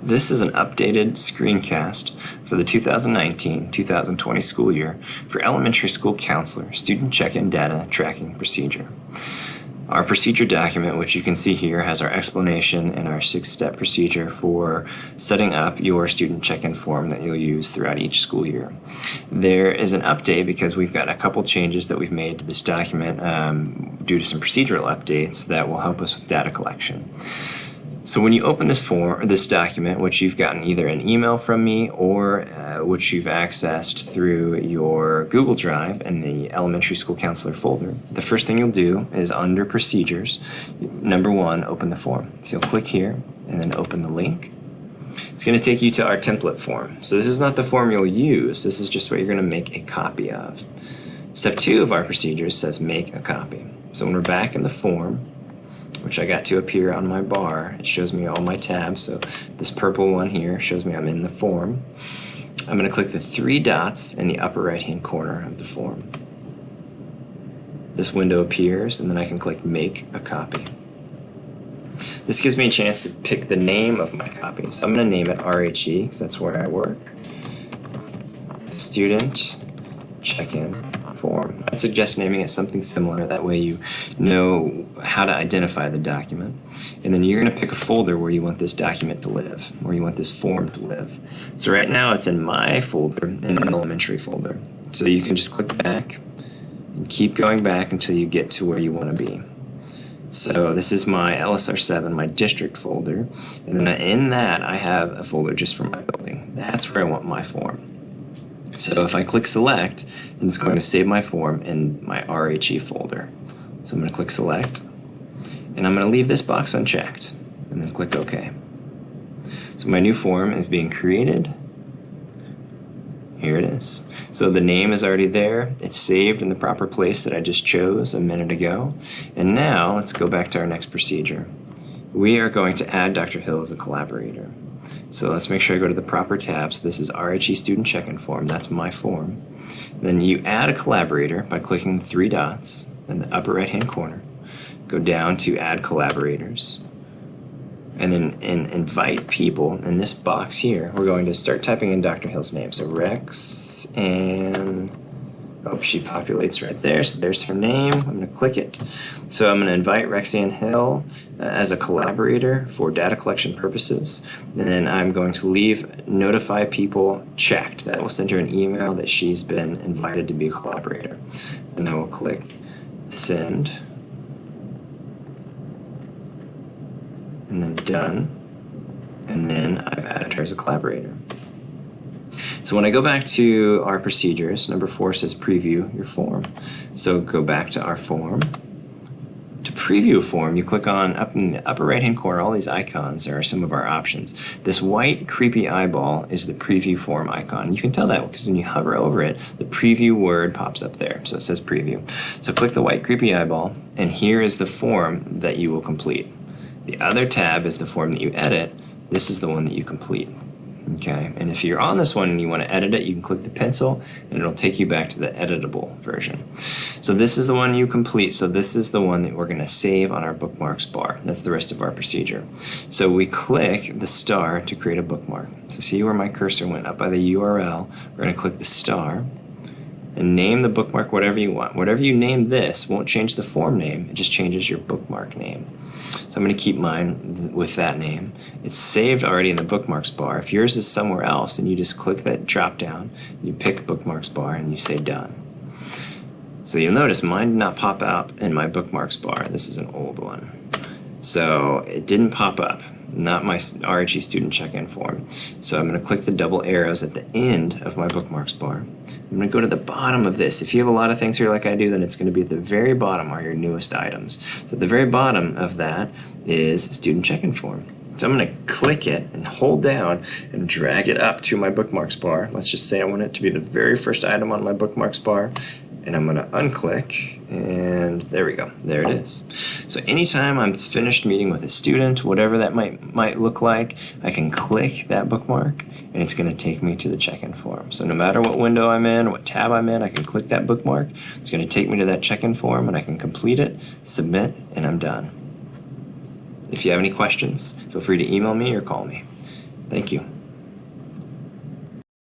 This is an updated screencast for the 2019-2020 school year for elementary school counselor student check-in data tracking procedure. Our procedure document, which you can see here, has our explanation and our 6-step procedure for setting up your student check-in form that you'll use throughout each school year. There is an update because we've got a couple changes that we've made to this document due to some procedural updates that will help us with data collection. So when you open this document, which you've gotten either an email from me or which you've accessed through your Google Drive in the elementary school counselor folder, the first thing you'll do is under procedures, number 1, open the form. So you'll click here and then open the link. It's going to take you to our template form. So this is not the form you'll use, this is just what you're going to make a copy of. Step 2 of our procedures says make a copy. So when we're back in the form, which I got to appear on my bar, it shows me all my tabs. So this purple one here shows me I'm in the form. I'm going to click the 3 dots in the upper right hand corner of the form. This window appears and then I can click make a copy. This gives me a chance to pick the name of my copy. So I'm going to name it RHE because that's where I work. Student check-in form. I'd suggest naming it something similar, that way you know how to identify the document. And then you're going to pick a folder where you want this document to live, where you want this form to live. So right now it's in my folder, in an elementary folder. So you can just click back and keep going back until you get to where you want to be. So this is my LSR7, my district folder, and then in that I have a folder just for my building. That's where I want my form. So if I click select, then it's going to save my form in my RHE folder. So I'm going to click select, and I'm going to leave this box unchecked, and then click OK. So my new form is being created. Here it is. So the name is already there. It's saved in the proper place that I just chose a minute ago. And now let's go back to our next procedure. We are going to add Dr. Hill as a collaborator. So let's make sure I go to the proper tab. So this is RHE student check-in form. That's my form. Then you add a collaborator by clicking the 3 dots in the upper right-hand corner. Go down to add collaborators. And then invite people in this box here. We're going to start typing in Dr. Hill's name. So Rex and... oh, she populates right there. So there's her name. I'm going to click it. So I'm going to invite Rexanne Hill as a collaborator for data collection purposes. And then I'm going to leave notify people checked. That will send her an email that she's been invited to be a collaborator. And I will click send. And then done. And then I've added her as a collaborator. So when I go back to our procedures, number 4 says preview your form. So go back to our form. To preview a form, you click on up in the upper right hand corner, all these icons are some of our options. This white creepy eyeball is the preview form icon. You can tell that because when you hover over it, the preview word pops up there. So it says preview. So click the white creepy eyeball, and here is the form that you will complete. The other tab is the form that you edit. This is the one that you complete. Okay, and if you're on this one and you want to edit it, you can click the pencil and it'll take you back to the editable version. So this is the one you complete. So this is the one that we're going to save on our bookmarks bar. That's the rest of our procedure. So we click the star to create a bookmark. So see where my cursor went up by the URL. We're going to click the star and name the bookmark whatever you want. Whatever you name this won't change the form name. It just changes your bookmark name. So I'm going to keep mine with that name. It's saved already in the bookmarks bar. If yours is somewhere else, then you just click that drop down, you pick bookmarks bar, and you say done. So you'll notice mine did not pop out in my bookmarks bar. This is an old one. So it didn't pop up, not my RHE student check-in form. So I'm going to click the double arrows at the end of my bookmarks bar. I'm going to go to the bottom of this. If you have a lot of things here like I do, then it's going to be at the very bottom are your newest items. So at the very bottom of that is student check-in form. So I'm going to click it and hold down and drag it up to my bookmarks bar. Let's just say I want it to be the very first item on my bookmarks bar. And I'm going to unclick, and there we go. There it is. So anytime I'm finished meeting with a student, whatever that might look like, I can click that bookmark, and it's going to take me to the check-in form. So no matter what window I'm in, what tab I'm in, I can click that bookmark. It's going to take me to that check-in form, and I can complete it, submit, and I'm done. If you have any questions, feel free to email me or call me. Thank you.